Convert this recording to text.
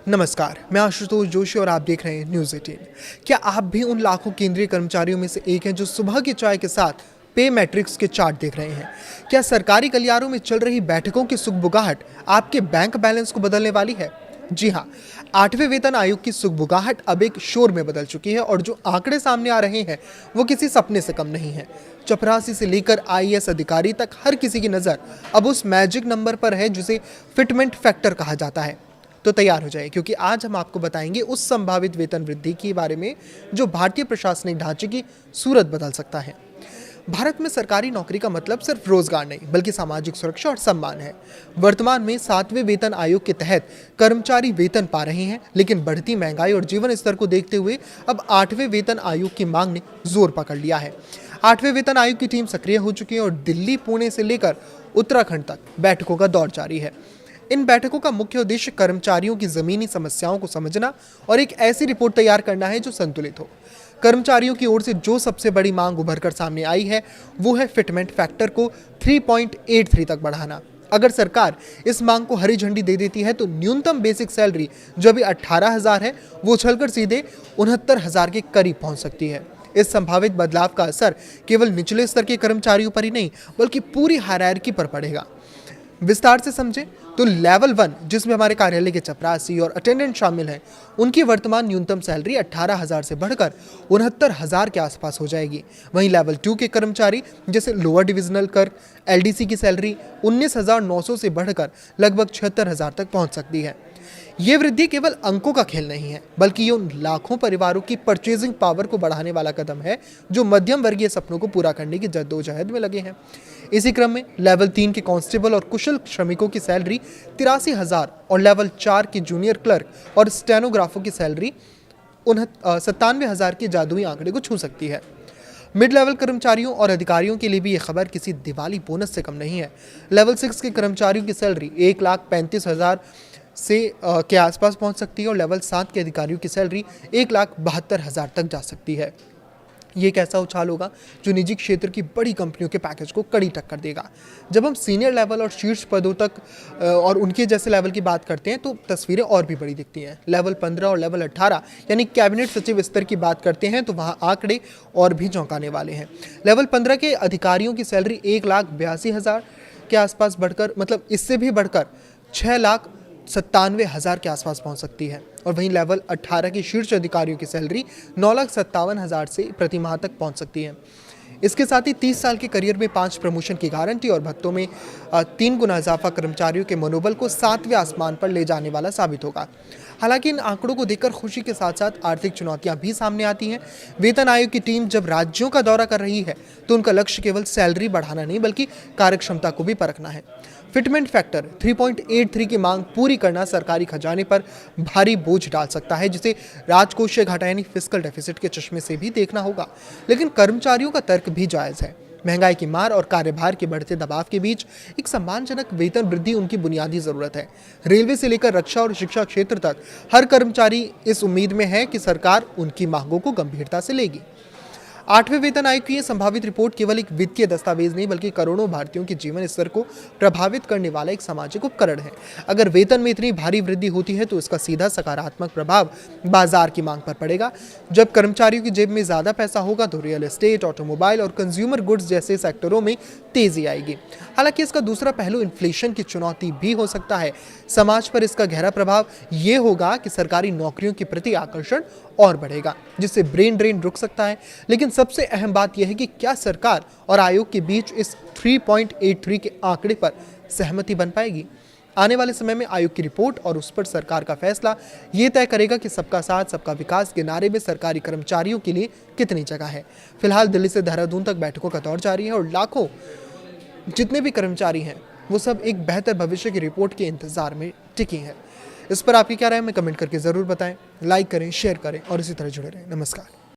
नमस्कार, मैं आशुतोष जोशी और आप देख रहे हैं न्यूज़ 18। क्या आप भी उन लाखों केंद्रीय कर्मचारियों में से एक हैं जो सुबह की चाय के साथ पे मैट्रिक्स के चार्ट देख रहे हैं? क्या सरकारी गलियारों में चल रही बैठकों की सुगबुगाहट आपके बैंक बैलेंस को बदलने वाली है? जी हाँ, 8वें वेतन आयोग की सुगबुगाहट अब एक शोर में बदल चुकी है और जो आंकड़े सामने आ रहे हैं वो किसी सपने से कम नहीं है। चपरासी से लेकर आईएएस अधिकारी तक हर किसी की नज़र अब उस मैजिक नंबर पर है जिसे फिटमेंट फैक्टर कहा जाता है। तो तैयार हो जाए, क्योंकि आज हम आपको बताएंगे उस संभावित वेतन वृद्धि के बारे में जो भारतीय प्रशासनिक ढांचे की सूरत बदल सकता है। भारत में सरकारी नौकरी का मतलब सिर्फ रोजगार नहीं बल्कि सामाजिक सुरक्षा और सम्मान है। वर्तमान में 7वें वेतन आयोग के तहत कर्मचारी वेतन पा रहे हैं, लेकिन बढ़ती महंगाई और जीवन स्तर को देखते हुए अब 8वें वेतन आयोग की मांग ने जोर पकड़ लिया है। 8वें वेतन आयोग की टीम सक्रिय हो चुकी है और दिल्ली, पुणे से लेकर उत्तराखंड तक बैठकों का दौर जारी है। इन बैठकों का मुख्य उद्देश्य कर्मचारियों की जमीनी समस्याओं को समझना और एक ऐसी रिपोर्ट तैयार करना है जो संतुलित हो। कर्मचारियों की ओर से जो सबसे बड़ी मांग उभर कर सामने आई है वो है फिटमेंट फैक्टर को 3.83 तक बढ़ाना। अगर सरकार इस मांग को हरी झंडी दे देती है तो न्यूनतम बेसिक सैलरी जो अभी 18,000 है वो उछलकर सीधे 69,000 के करीब पहुंच सकती है। इस संभावित बदलाव का असर केवल निचले स्तर के कर्मचारियों पर ही नहीं बल्कि पूरी हायरार्की पर पड़ेगा। विस्तार से समझें तो लेवल 1, जिसमें हमारे कार्यालय के चपरासी और अटेंडेंट शामिल हैं, उनकी वर्तमान न्यूनतम सैलरी 18,000 से बढ़कर 69,000 के आसपास हो जाएगी। वहीं लेवल 2 के कर्मचारी जैसे लोअर डिविजनल क्लर्क, एलडीसी की सैलरी 19,900 से बढ़कर लगभग 76,000 तक पहुंच सकती है। ये वृद्धि केवल अंकों का खेल नहीं है बल्कि ये उन लाखों परिवारों की परचेजिंग पावर को बढ़ाने वाला कदम है जो मध्यम वर्गीय सपनों को पूरा करने की जद्दोजहद में लगे हैं। इसी क्रम में लेवल 3 के कांस्टेबल और कुशल श्रमिकों की सैलरी 83,000 और लेवल 4 के जूनियर क्लर्क और स्टेनोग्राफर की सैलरी 97,000 के जादुई आंकड़े को छू सकती है। मिड लेवल कर्मचारियों और अधिकारियों के लिए भी ये खबर किसी दिवाली बोनस से कम नहीं है। लेवल 6 के कर्मचारियों की सैलरी 1,35,000 से के आसपास पहुंच सकती है और लेवल 7 के अधिकारियों की सैलरी 1,72,000 तक जा सकती है। ये एक ऐसा उछाल होगा जो निजी क्षेत्र की बड़ी कंपनियों के पैकेज को कड़ी टक्कर देगा। जब हम सीनियर लेवल और शीर्ष पदों तक और उनके जैसे लेवल की बात करते हैं तो तस्वीरें और भी बड़ी दिखती हैं। लेवल 15 और लेवल 18 यानी कैबिनेट सचिव स्तर की बात करते हैं तो वहाँ आंकड़े और भी चौंकाने वाले हैं। लेवल 15 के अधिकारियों की सैलरी 1,82,000 के आसपास बढ़कर इससे भी बढ़कर 6,97,000 के आसपास पहुंच सकती है। और वहीं लेवल 18 के शीर्ष अधिकारियों की सैलरी 9,57,000 से प्रति माह तक पहुंच सकती है। इसके साथ ही 30 साल के करियर में 5 प्रमोशन की गारंटी और भत्तों में 3 गुना इजाफा कर्मचारियों के मनोबल को 7वें आसमान पर ले जाने वाला साबित होगा। हालांकि इन आंकड़ों को देखकर खुशी के साथ साथ आर्थिक चुनौतियां भी सामने आती हैं। वेतन आयोग की टीम जब राज्यों का दौरा कर रही है तो उनका लक्ष्य केवल सैलरी बढ़ाना नहीं बल्कि कार्यक्षमता को भी परखना है। फिटमेंट फैक्टर 3.83 की मांग पूरी करना सरकारी खजाने पर भारी बोझ डाल सकता है, जिसे राजकोषीय घाटा यानी फिस्कल डेफिसिट के चश्मे से भी देखना होगा। लेकिन कर्मचारियों का तर्क भी जायज है। महंगाई की मार और कार्यभार के बढ़ते दबाव के बीच एक सम्मानजनक वेतन वृद्धि उनकी बुनियादी जरूरत है। रेलवे से लेकर रक्षा और शिक्षा क्षेत्र तक हर कर्मचारी इस उम्मीद में है कि सरकार उनकी मांगों को गंभीरता से लेगी। 8वें वेतन आयोग की यह संभावित रिपोर्ट केवल एक वित्तीय दस्तावेज नहीं बल्कि करोड़ों भारतीयों के जीवन स्तर को प्रभावित करने वाला एक सामाजिक उपकरण है। अगर वेतन में इतनी भारी वृद्धि होती है तो इसका सीधा सकारात्मक प्रभाव बाजार की मांग पर पड़ेगा। जब कर्मचारियों की जेब में ज्यादा पैसा होगा तो रियल एस्टेट, ऑटोमोबाइल और कंज्यूमर गुड्स जैसे सेक्टरों में तेजी आएगी। हालांकि इसका दूसरा पहलू इन्फ्लेशन की चुनौती भी हो सकता है। समाज पर इसका गहरा प्रभाव ये होगा कि सरकारी नौकरियों के प्रति आकर्षण और बढ़ेगा, जिससे ब्रेन ड्रेन रुक सकता है। लेकिन सबसे अहम बात यह है कि क्या सरकार और आयोग के बीच इस 3.83 के आंकड़े पर सहमति बन पाएगी। आने वाले समय में आयोग की रिपोर्ट और उस पर सरकार का फैसला ये तय करेगा कि सबका साथ सबका विकास के नारे में सरकारी कर्मचारियों के लिए कितनी जगह है। फिलहाल दिल्ली से देहरादून तक बैठकों का दौर जारी है और लाखों जितने भी कर्मचारी हैं वो सब एक बेहतर भविष्य की रिपोर्ट के इंतजार में टिकी हैं। इस पर आपकी क्या राय है, हमें कमेंट करके ज़रूर बताएं। लाइक करें, शेयर करें और इसी तरह जुड़े रहें। नमस्कार।